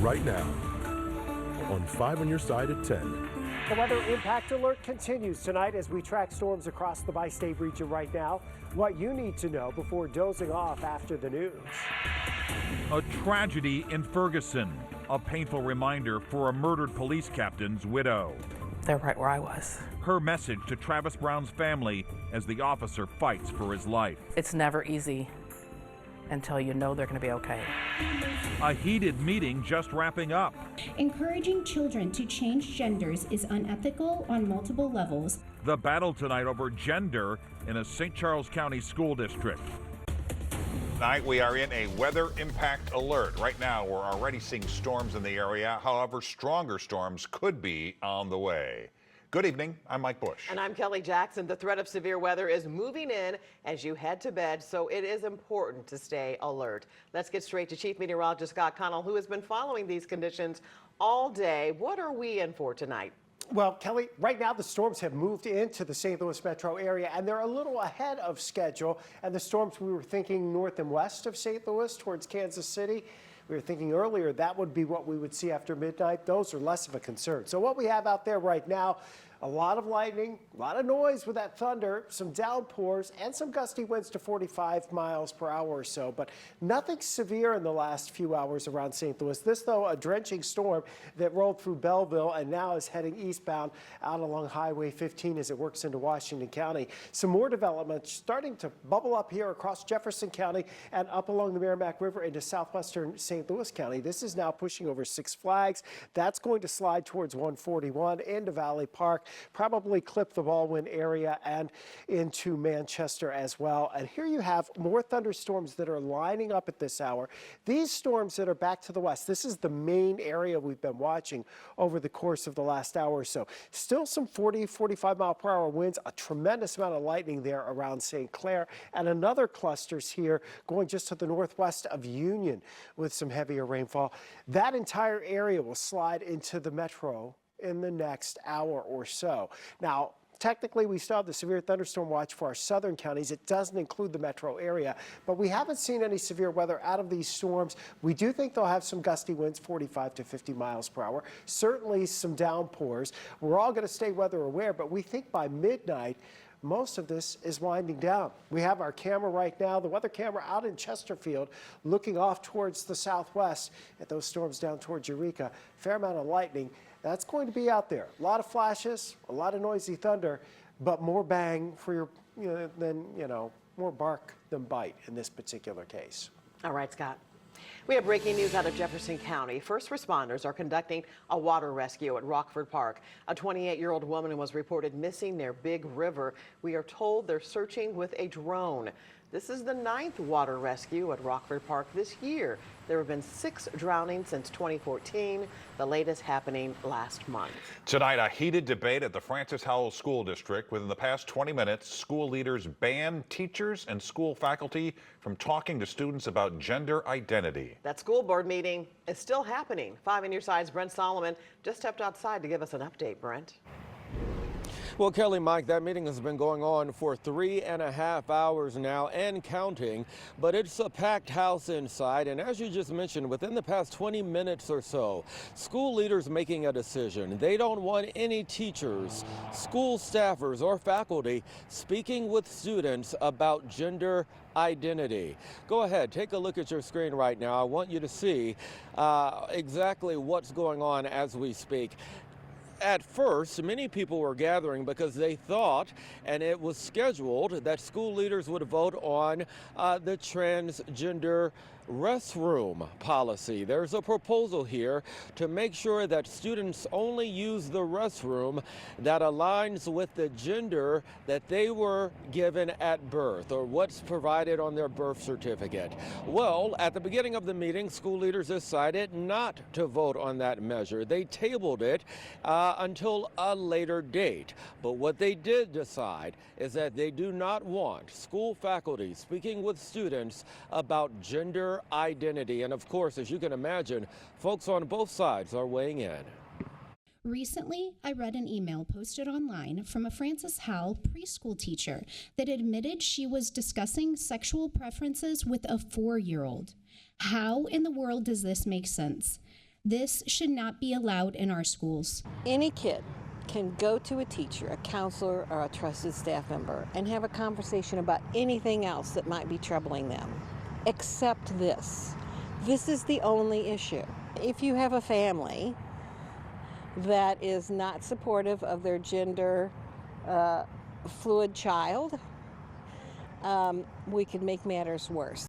right now on 5 on your side at 10. The weather impact alert continues tonight as we track storms across the bi-state region right now. What you need to know before dozing off after the news. A tragedy in Ferguson, a painful reminder for a murdered police captain's widow. They're right where I was. Her message to Travis Brown's family as the officer fights for his life. It's never easy until you know they're going to be okay. A heated meeting just wrapping up. Encouraging children to change genders is unethical on multiple levels. The battle tonight over gender in a St. Charles County school district. Tonight we are in a weather impact alert. Right now we're already seeing storms in the area. However, stronger storms could be on the way. Good evening, I'm Mike Bush. And I'm Kelly Jackson. The threat of severe weather is moving in as you head to bed, so it is important to stay alert. Let's get straight to Chief Meteorologist Scott Connell, who has been following these conditions all day. What are we in for tonight? Well, Kelly, right now the storms have moved into the St. Louis metro area and they're a little ahead of schedule. And the storms we were thinking north and west of St. Louis towards Kansas City, we were thinking earlier that would be what we would see after midnight. Those are less of a concern. So what we have out there right now, a lot of lightning, a lot of noise with that thunder, some downpours, and some gusty winds to 45 miles per hour or so, but nothing severe in the last few hours around St. Louis. This, though, a drenching storm that rolled through Belleville and now is heading eastbound out along Highway 15 as it works into Washington County. Some more developments starting to bubble up here across Jefferson County and up along the Merrimack River into southwestern St. Louis County. This is now pushing over Six Flags. That's going to slide towards 141 into Valley Park. Probably clip the Baldwin area and into Manchester as well. And here you have more thunderstorms that are lining up at this hour. These storms that are back to the west, this is the main area we've been watching over the course of the last hour or so. Still some 40, 45 mile per hour winds, a tremendous amount of lightning there around St. Clair, and another clusters here going just to the northwest of Union with some heavier rainfall. That entire area will slide into the metro in the next hour or so. Now, technically, we still have the severe thunderstorm watch for our southern counties. It doesn't include the metro area, but we haven't seen any severe weather out of these storms. We do think they'll have some gusty winds, 45 to 50 miles per hour, certainly some downpours. We're all going to stay weather aware, but we think by midnight, most of this is winding down. We have our camera right now, the weather camera out in Chesterfield, looking off towards the southwest at those storms down towards Eureka. Fair amount of lightning. That's going to be out there. A lot of flashes, a lot of noisy thunder, but more bang for your, more bark than bite in this particular case. All right, Scott. We have breaking news out of Jefferson County. First responders are conducting a water rescue at Rockford Park. A 28-year-old woman was reported missing near Big River. We are told they're searching with a drone. This is the 9th water rescue at Rockford Park this year. There have been 6 drownings since 2014, the latest happening last month. Tonight, a heated debate at the Francis Howell School District. Within the past 20 minutes, school leaders banned teachers and school faculty from talking to students about gender identity. That school board meeting is still happening. 5 on your side's Brent Solomon just stepped outside to give us an update. Brent. Well, Kelly, Mike, that meeting has been going on for 3.5 hours now and counting, but it's a packed house inside. And as you just mentioned, within the past 20 minutes or so, school leaders making a decision. They don't want any teachers, school staffers, or faculty speaking with students about gender identity. Go ahead, take a look at your screen right now. I want you to see exactly what's going on as we speak. At first, many people were gathering because they thought, and it was scheduled, that school leaders would vote on the transgender restroom policy. There's a proposal here to make sure that students only use the restroom that aligns with the gender that they were given at birth or what's provided on their birth certificate. Well, at the beginning of the meeting, school leaders decided not to vote on that measure. They tabled it until a later date. But what they did decide is that they do not want school faculty speaking with students about gender identity. And of course, as you can imagine, folks on both sides are weighing in. Recently, I read an email posted online from a Francis Howell preschool teacher that admitted she was discussing sexual preferences with a 4-year-old. How in the world does this make sense? This should not be allowed in our schools. Any kid can go to a teacher, a counselor, or a trusted staff member and have a conversation about anything else that might be troubling them, except this. This is the only issue. If you have a family that is not supportive of their gender fluid child, we could make matters worse.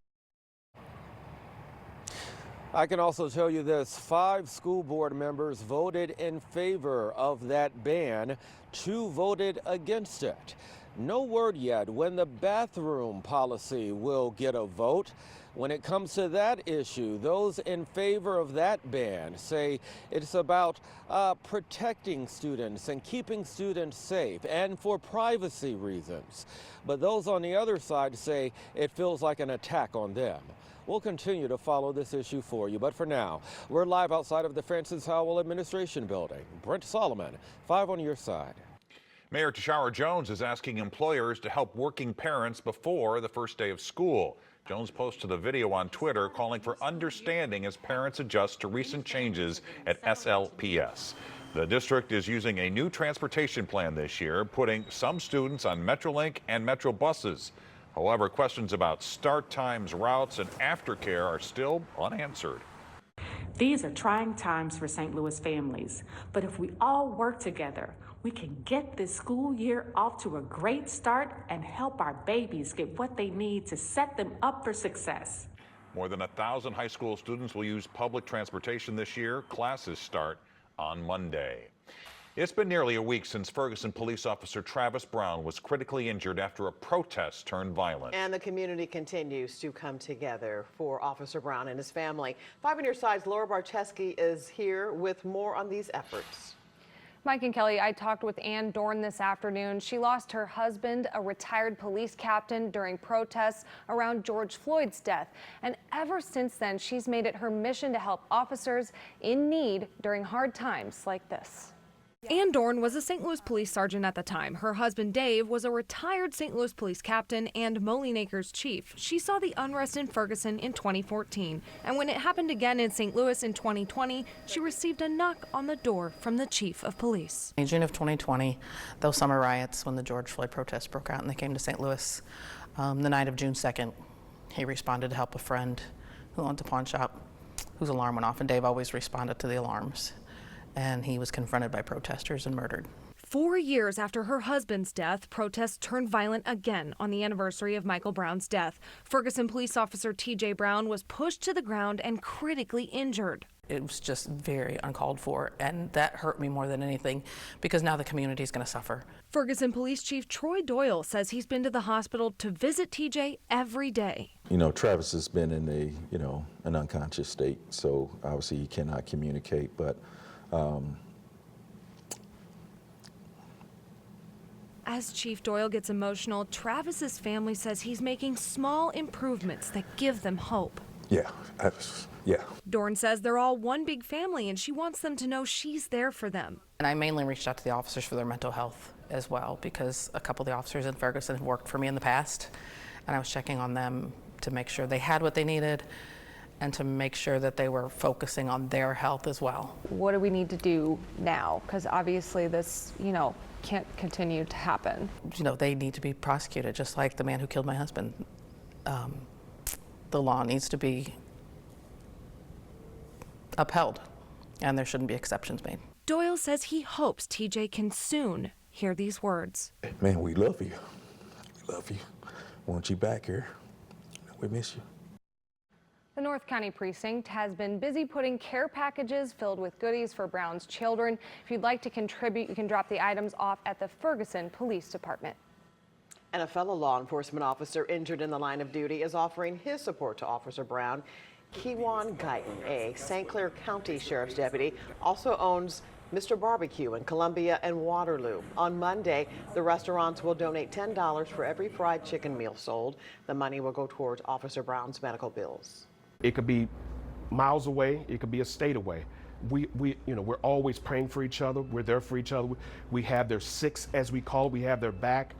I can also tell you this, 5 school board members voted in favor of that ban, 2 voted against it. No word yet when the bathroom policy will get a vote. When it comes to that issue, those in favor of that ban say it's about protecting students and keeping students safe and for privacy reasons. But those on the other side say it feels like an attack on them. We'll continue to follow this issue for you, but for now, we're live outside of the Francis Howell Administration Building. Brent Solomon, 5 on your side. Mayor Tashara Jones is asking employers to help working parents before the first day of school. Jones posted a video on Twitter calling for understanding as parents adjust to recent changes at SLPS. The district is using a new transportation plan this year, putting some students on Metrolink and Metro buses. However, questions about start times, routes, and aftercare are still unanswered. These are trying times for St. Louis families, but if we all work together, we can get this school year off to a great start and help our babies get what they need to set them up for success. More than 1,000 high school students will use public transportation this year. Classes start on Monday. It's been nearly a week since Ferguson police officer Travis Brown was critically injured after a protest turned violent. And the community continues to come together for Officer Brown and his family. 5 on your side's Laura Barcheski is here with more on these efforts. Mike and Kelly, I talked with Ann Dorn this afternoon. She lost her husband, a retired police captain, during protests around George Floyd's death. And ever since then, she's made it her mission to help officers in need during hard times like this. Ann Dorn was a St. Louis police sergeant at the time. Her husband, Dave, was a retired St. Louis police captain and Moline Acres chief. She saw the unrest in Ferguson in 2014. And when it happened again in St. Louis in 2020, she received a knock on the door from the chief of police. In June of 2020, those summer riots when the George Floyd protests broke out and they came to St. Louis, the night of June 2nd, he responded to help a friend who owned a pawn shop whose alarm went off, and Dave always responded to the alarms. And he was confronted by protesters and murdered. 4 years after her husband's death, protests turned violent again on the anniversary of Michael Brown's death. Ferguson police officer T.J. Brown was pushed to the ground and critically injured. It was just very uncalled for, and that hurt me more than anything because now the community is going to suffer. Ferguson Police Chief Troy Doyle says he's been to the hospital to visit TJ every day. You know, Travis has been in an unconscious state, so obviously he cannot communicate, but as Chief Doyle gets emotional, Travis's family says he's making small improvements that give them hope. Yeah. Dorn says they're all one big family and she wants them to know she's there for them. And I mainly reached out to the officers for their mental health as well, because a couple of the officers in Ferguson have worked for me in the past, and I was checking on them to make sure they had what they needed and to make sure that they were focusing on their health as well. What do we need to do now? Because obviously this, can't continue to happen. They need to be prosecuted, just like the man who killed my husband. The law needs to be upheld, and there shouldn't be exceptions made. Doyle says he hopes TJ can soon hear these words. Man, we love you. We love you. Want you back here. We miss you. The North County Precinct has been busy putting care packages filled with goodies for Brown's children. If you'd like to contribute, you can drop the items off at the Ferguson Police Department. And a fellow law enforcement officer injured in the line of duty is offering his support to Officer Brown. Kewan Guyton, a St. Clair County Sheriff's deputy, also owns Mr. Barbecue in Columbia and Waterloo. On Monday, the restaurants will donate $10 for every fried chicken meal sold. The money will go towards Officer Brown's medical bills. It could be miles away. It could be a state away. We're always praying for each other. We're there for each other. We have their six, as we call it. We have their back.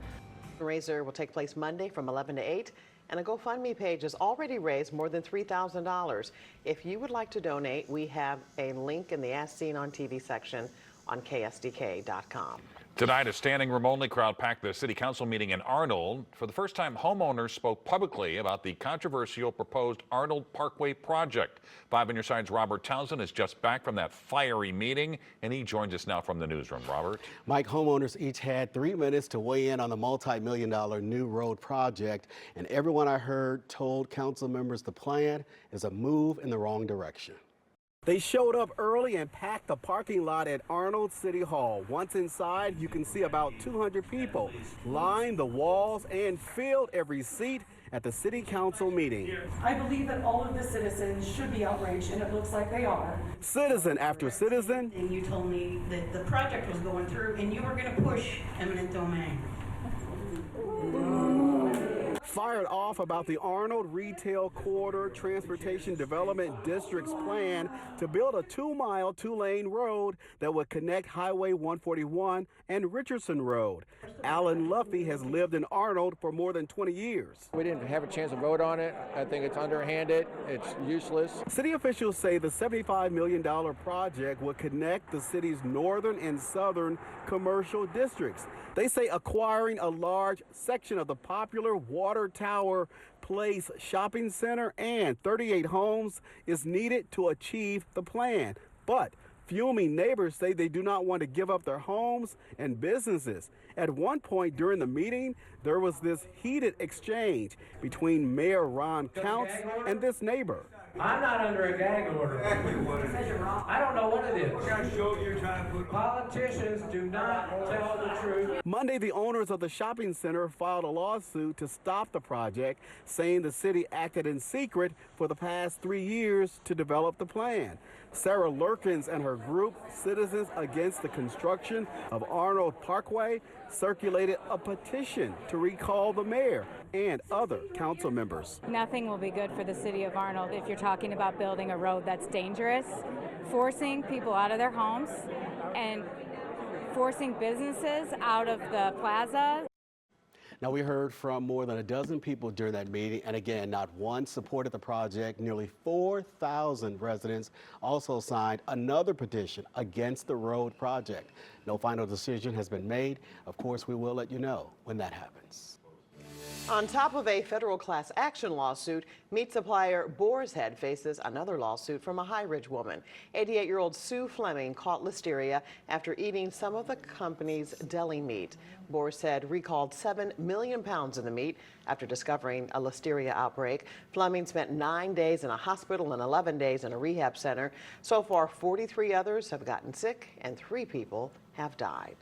The fundraiser will take place Monday from 11 to 8 and a GoFundMe page has already raised more than $3,000. If you would like to donate, we have a link in the As Seen on TV section on KSDK.com. Tonight, a standing room only crowd packed the city council meeting in Arnold. For the first time, homeowners spoke publicly about the controversial proposed Arnold Parkway project. 5 on your side's Robert Townsend is just back from that fiery meeting, and he joins us now from the newsroom. Robert. Mike, homeowners each had 3 minutes to weigh in on the multi-million-dollar new road project, and everyone I heard told council members the plan is a move in the wrong direction. They showed up early and packed the parking lot at Arnold City Hall. Once inside, you can see about 200 people lined the walls and filled every seat at the city council meeting. I believe that all of the citizens should be outraged, and it looks like they are. Citizen after citizen. And you told me that the project was going through and you were going to push eminent domain. Fired off about the Arnold Retail Corridor Transportation Development District's plan to build a 2-mile, 2-lane road that would connect Highway 141 and Richardson Road. Alan Luffy has lived in Arnold for more than 20 years. We didn't have a chance to vote on it. I think it's underhanded. It's useless. City officials say the $75 million project would connect the city's northern and southern commercial districts. They say acquiring a large section of the popular Water Tower Place shopping center and 38 homes is needed to achieve the plan. But fuming neighbors say they do not want to give up their homes and businesses. At one point during the meeting, there was this heated exchange between Mayor Ron Counts and this neighbor. I'm not under a gag order. I don't know what it is. Politicians do not tell the truth. Monday, the owners of the shopping center filed a lawsuit to stop the project, saying the city acted in secret for the past 3 years to develop the plan. Sarah Lurkins and her group, Citizens Against the Construction of Arnold Parkway, circulated a petition to recall the mayor and other council members. Nothing will be good for the city of Arnold if you're talking about building a road that's dangerous, forcing people out of their homes, and forcing businesses out of the plaza. Now, we heard from more than a dozen people during that meeting, and again, not one supported the project. Nearly 4,000 residents also signed another petition against the road project. No final decision has been made. Of course, we will let you know when that happens. On top of a federal class action lawsuit, meat supplier Boar's Head faces another lawsuit from a High Ridge woman. 88-year-old Sue Fleming caught listeria after eating some of the company's deli meat. Boar's Head recalled 7 million pounds of the meat after discovering a listeria outbreak. Fleming spent 9 days in a hospital and 11 days in a rehab center. So far, 43 others have gotten sick and 3 people have died.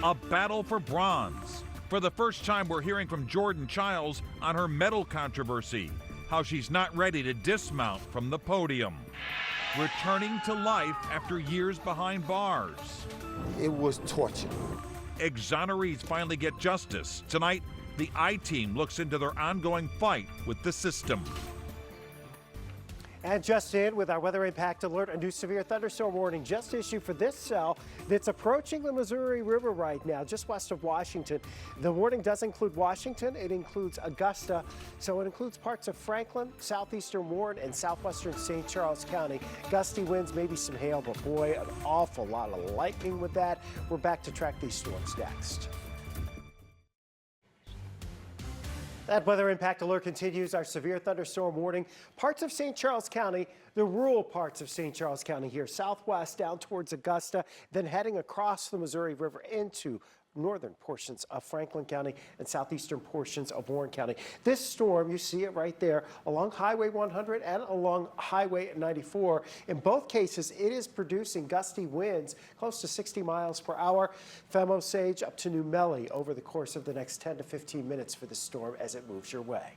A battle for bronze. For the first time, we're hearing from Jordan Childs on her medal controversy, how she's not ready to dismount from the podium. Returning to life after years behind bars. It was torture. Exonerees finally get justice. Tonight, the I-Team looks into their ongoing fight with the system. And just in with our weather impact alert, a new severe thunderstorm warning just issued for this cell that's approaching the Missouri River right now, just west of Washington. The warning does include Washington. It includes Augusta. So it includes parts of Franklin, southeastern Warren, and southwestern St. Charles County. Gusty winds, maybe some hail, but boy, an awful lot of lightning with that. We're back to track these storms next. That weather impact alert continues. Our severe thunderstorm warning. Parts of St. Charles County, the rural parts of St. Charles County here, southwest down towards Augusta, then heading across the Missouri River into northern portions of Franklin County and southeastern portions of Warren County. This storm, you see it right there along Highway 100 and along Highway 94. In both cases, it is producing gusty winds close to 60 miles per hour. From Osage up to New Melly over the course of the next 10 to 15 minutes for the storm as it moves your way.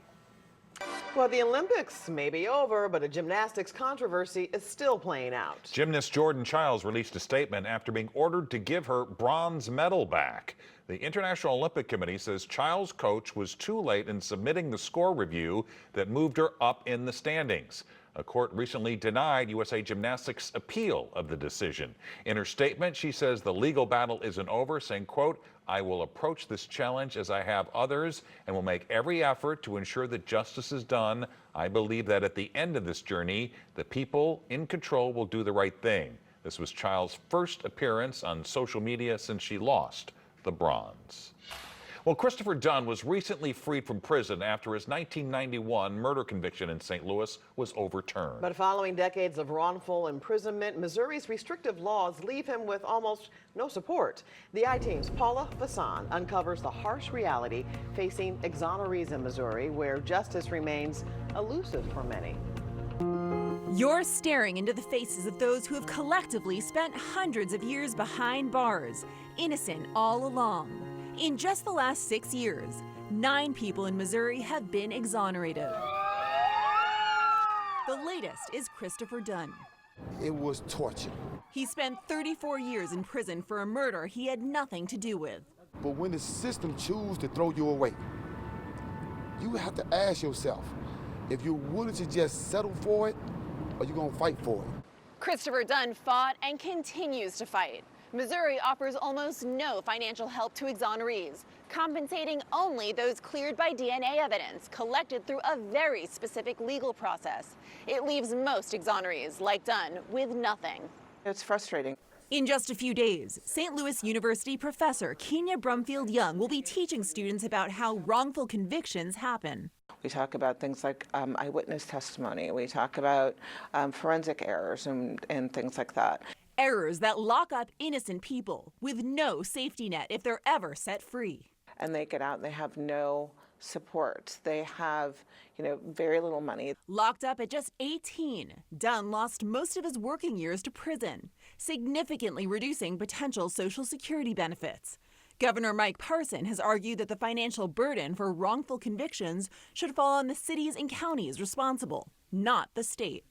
Well, the Olympics may be over, but a gymnastics controversy is still playing out. Gymnast Jordan Childs released a statement after being ordered to give her bronze medal back. The International Olympic Committee says Childs' coach was too late in submitting the score review that moved her up in the standings. A court recently denied USA Gymnastics' appeal of the decision. In her statement, she says the legal battle isn't over, saying, quote, "I will approach this challenge as I have others and will make every effort to ensure that justice is done. I believe that at the end of this journey, the people in control will do the right thing." This was Childs' first appearance on social media since she lost the bronze. Well, Christopher Dunn was recently freed from prison after his 1991 murder conviction in St. Louis was overturned. But following decades of wrongful imprisonment, Missouri's restrictive laws leave him with almost no support. The I-Team's Paula Vassan uncovers the harsh reality facing exonerees in Missouri, where justice remains elusive for many. You're staring into the faces of those who have collectively spent hundreds of years behind bars, innocent all along. In just the last 6 years, 9 people in Missouri have been exonerated. The latest is Christopher Dunn. It was torture. He spent 34 years in prison for a murder he had nothing to do with. But when the system chooses to throw you away, you have to ask yourself if you're willing to just settle for it or you're going to fight for it. Christopher Dunn fought and continues to fight. Missouri offers almost no financial help to exonerees, compensating only those cleared by DNA evidence collected through a very specific legal process. It leaves most exonerees, like Dunn, with nothing. It's frustrating. In just a few days, St. Louis University professor Kenya Brumfield Young will be teaching students about how wrongful convictions happen. We talk about things like eyewitness testimony. We talk about forensic errors and things like that. Errors that lock up innocent people with no safety net if they're ever set free. And they get out and they have no support. They have, very little money. Locked up at just 18, Dunn lost most of his working years to prison, significantly reducing potential Social Security benefits. Governor Mike Parson has argued that the financial burden for wrongful convictions should fall on the cities and counties responsible, not the state.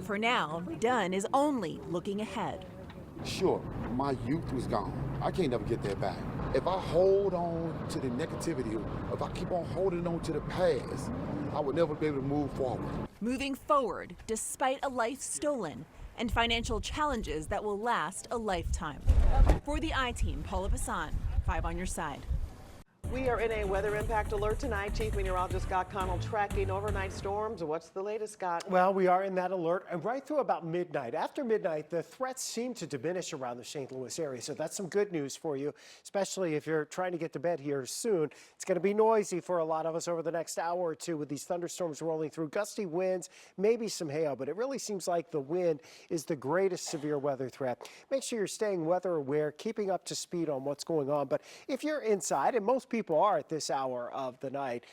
For now, Dunn is only looking ahead. Sure, my youth was gone. I can't never get that back. If I hold on to the negativity, if I keep on holding on to the past, I would never be able to move forward. Moving forward, despite a life stolen and financial challenges that will last a lifetime. For the I-Team, Paula Vassan, 5 on your side. We are in a weather impact alert tonight. Chief Meteorologist Scott Connell tracking overnight storms. What's the latest, Scott? Well, we are in that alert and right through about midnight. After midnight, the threats seem to diminish around the St. Louis area. So that's some good news for you, especially if you're trying to get to bed here soon. It's going to be noisy for a lot of us over the next hour or two with these thunderstorms rolling through, gusty winds, maybe some hail, but it really seems like the wind is the greatest severe weather threat. Make sure you're staying weather aware, keeping up to speed on what's going on. But if you're inside, and most people are at this hour of the night,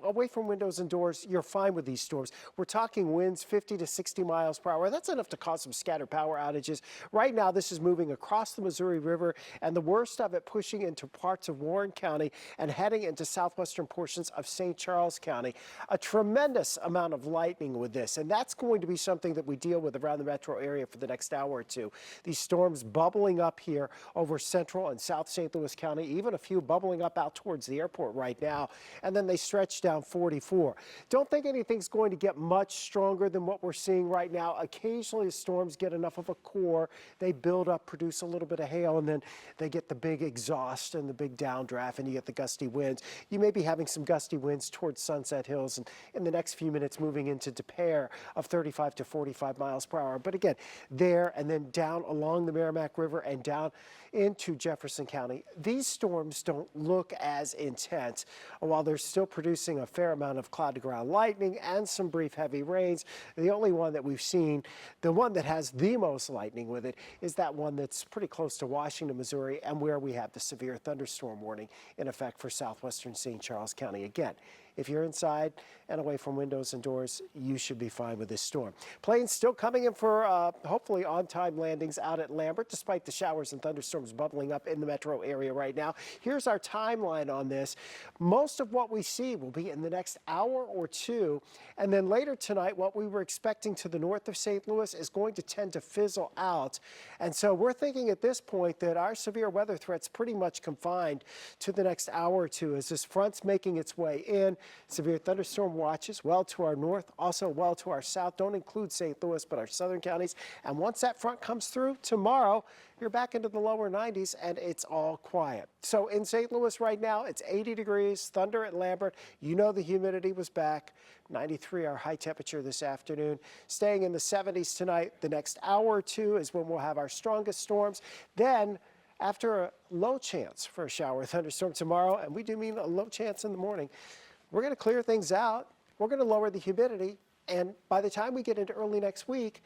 away from windows and doors, you're fine with these storms. We're talking winds 50 to 60 miles per hour. That's enough to cause some scattered power outages. Right now, this is moving across the Missouri River, and the worst of it pushing into parts of Warren County and heading into southwestern portions of St. Charles County. A tremendous amount of lightning with this, and that's going to be something that we deal with around the metro area for the next hour or two. These storms bubbling up here over central and south St. Louis County, even a few bubbling up out towards the airport right now, and then they stretch down 44. Don't think anything's going to get much stronger than what we're seeing right now. Occasionally the storms get enough of a core, they build up, produce a little bit of hail, and then they get the big exhaust and the big downdraft, and you get the gusty winds. You may be having some gusty winds towards Sunset Hills, and in the next few minutes moving into Des Peres of 35 to 45 miles per hour. But again, there and then down along the Merrimack River and down into Jefferson County, these storms don't look as intense. While they're still producing a fair amount of cloud-to-ground lightning and some brief heavy rains, the only one that we've seen, the one that has the most lightning with it, is that one that's pretty close to Washington, Missouri, and where we have the severe thunderstorm warning in effect for southwestern St. Charles County. Again, if you're inside and away from windows and doors, you should be fine with this storm. Planes still coming in for hopefully on-time landings out at Lambert, despite the showers and thunderstorms bubbling up in the metro area right now. Here's our timeline on this. Most of what we see will be in the next hour or two, and then later tonight, what we were expecting to the north of St. Louis is going to tend to fizzle out. And so we're thinking at this point that our severe weather threat's pretty much confined to the next hour or two as this front's making its way in. Severe thunderstorm watches well to our north, also well to our south. Don't include St. Louis, but our southern counties. And once that front comes through tomorrow, you're back into the lower 90s and it's all quiet. So in St. Louis right now, it's 80 degrees, thunder at Lambert. You know the humidity was back. 93 our high temperature this afternoon. Staying in the 70s tonight. The next hour or two is when we'll have our strongest storms. Then after a low chance for a shower or thunderstorm tomorrow, and we do mean a low chance in the morning, we're going to clear things out. We're going to lower the humidity. And by the time we get into early next week,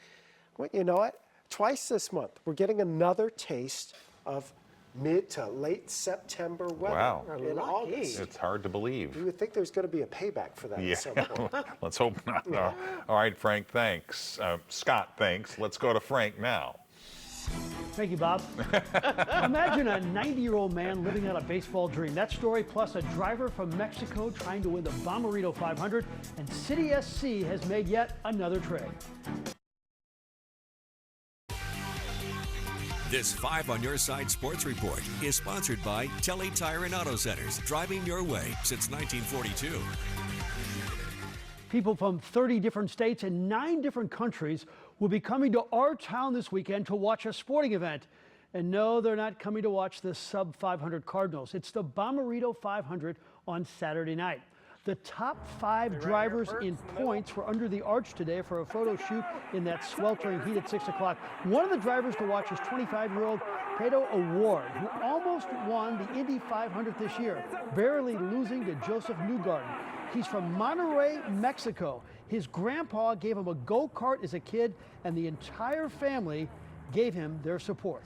you know what? Twice this month, we're getting another taste of mid to late September weather. Wow. In August. It's hard to believe. You would think there's going to be a payback for that at some point. Let's hope not. Yeah. All right, Frank, thanks. Scott, thanks. Let's go to Frank now. Thank you, Bob. Imagine a 90-year-old man living out a baseball dream. That story, plus a driver from Mexico trying to win the Bommarito 500, and City SC has made yet another trade. This 5 on Your Side Sports Report is sponsored by Telly Tire and Auto Centers, driving your way since 1942. People from 30 different states and 9 different countries will be coming to our town this weekend to watch a sporting event. And no, they're not coming to watch the sub-500 Cardinals. It's the Bommarito 500 on Saturday night. The top 5 drivers in points were under the arch today for a photo shoot in that sweltering heat at 6 o'clock. One of the drivers to watch is 25-year-old Pedro Award, who almost won the Indy 500 this year, barely losing to Joseph Newgarden. He's from Monterrey, Mexico. His grandpa gave him a go-kart as a kid, and the entire family gave him their support.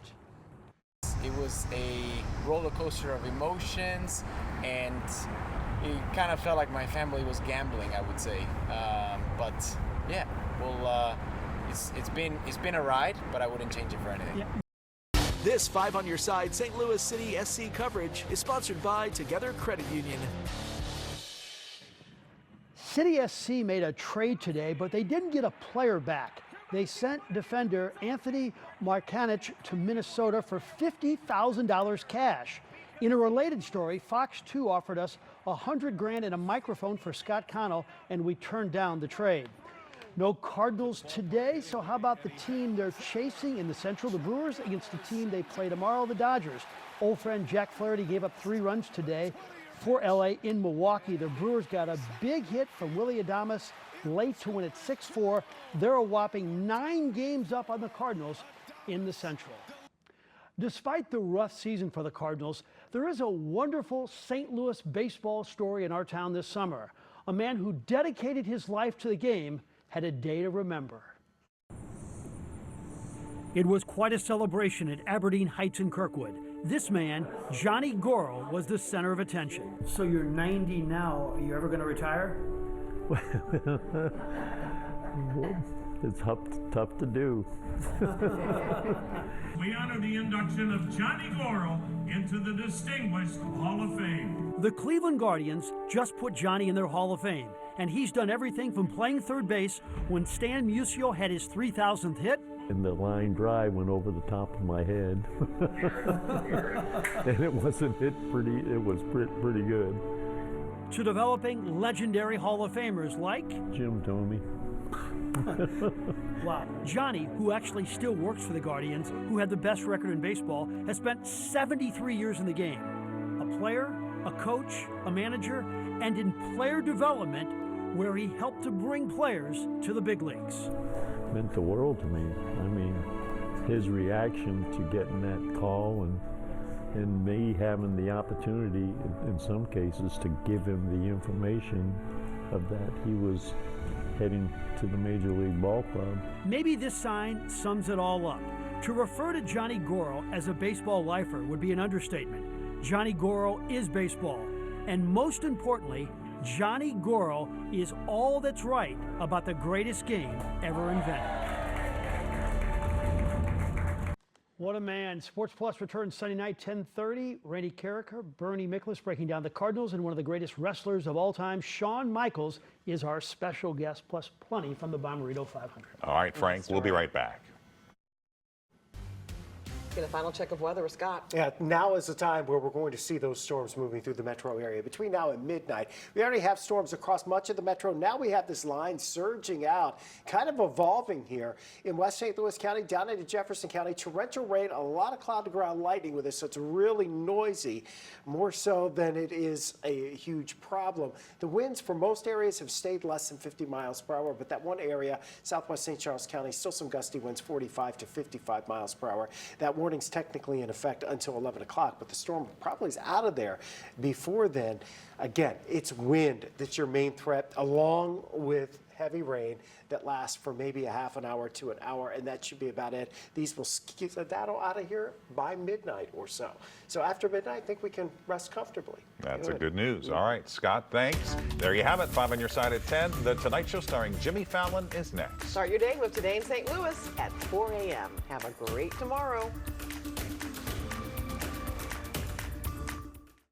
It was a roller coaster of emotions, and it kind of felt like my family was gambling, I would say. But yeah, well, it's been a ride, but I wouldn't change it for anything. Yeah. This 5 on Your Side St. Louis City SC coverage is sponsored by Together Credit Union. City SC made a trade today, but they didn't get a player back. They sent defender Anthony Markanich to Minnesota for $50,000 cash. In a related story, Fox 2 offered us $100,000 and a microphone for Scott Connell, and we turned down the trade. No Cardinals today, so how about the team they're chasing in the Central, the Brewers, against the team they play tomorrow, the Dodgers. Old friend Jack Flaherty gave up 3 runs today for LA in Milwaukee. The Brewers got a big hit from Willy Adames late to win at 6-4. They're a whopping 9 games up on the Cardinals in the Central. Despite the rough season for the Cardinals, there is a wonderful St. Louis baseball story in our town this summer. A man who dedicated his life to the game had a day to remember. It was quite a celebration at Aberdeen Heights in Kirkwood. This man, Johnny Goro, was the center of attention. So you're 90 now. Are you ever going to retire? It's tough to do. We honor the induction of Johnny Goro into the Distinguished Hall of Fame. The Cleveland Guardians just put Johnny in their Hall of Fame, and he's done everything from playing third base when Stan Musial had his 3,000th hit. And the line drive went over the top of my head. And it wasn't hit pretty, it was pretty good. To developing legendary Hall of Famers like Jim Thome. Wow. Johnny, who actually still works for the Guardians, who had the best record in baseball, has spent 73 years in the game. A player, a coach, a manager, and in player development, where he helped to bring players to the big leagues. Meant the world to me. I mean, his reaction to getting that call and me having the opportunity in some cases to give him the information of that he was heading to the Major League Ball Club. Maybe this sign sums it all up. To refer to Johnny Goro as a baseball lifer would be an understatement. Johnny Goro is baseball, and most importantly, Johnny Goro is all that's right about the greatest game ever invented. What a man. Sports Plus returns Sunday night, 10:30. Randy Carricker, Bernie Miklasz breaking down the Cardinals, and one of the greatest wrestlers of all time, Shawn Michaels, is our special guest, plus plenty from the Bommarito 500. All right, Frank, we'll be right back. Get a final check of weather with Scott. Yeah, now is the time where we're going to see those storms moving through the metro area. Between now and midnight, we already have storms across much of the metro. Now we have this line surging out, kind of evolving here in West St. Louis County, down into Jefferson County. Torrential rain, a lot of cloud-to-ground lightning with this, so it's really noisy, more so than it is a huge problem. The winds for most areas have stayed less than 50 miles per hour, but that one area, southwest St. Charles County, still some gusty winds, 45 to 55 miles per hour. That warning's technically in effect until 11 o'clock, but the storm probably is out of there before then. Again, it's wind that's your main threat, along with heavy rain that lasts for maybe a half an hour to an hour, and that should be about it. These will skedaddle out of here by midnight or so. So after midnight, I think we can rest comfortably. That's a good news. All right, Scott, thanks. There you have it, 5 on your side at 10. The Tonight Show starring Jimmy Fallon is next. Start your day with Today in St. Louis at 4 a.m. Have a great tomorrow.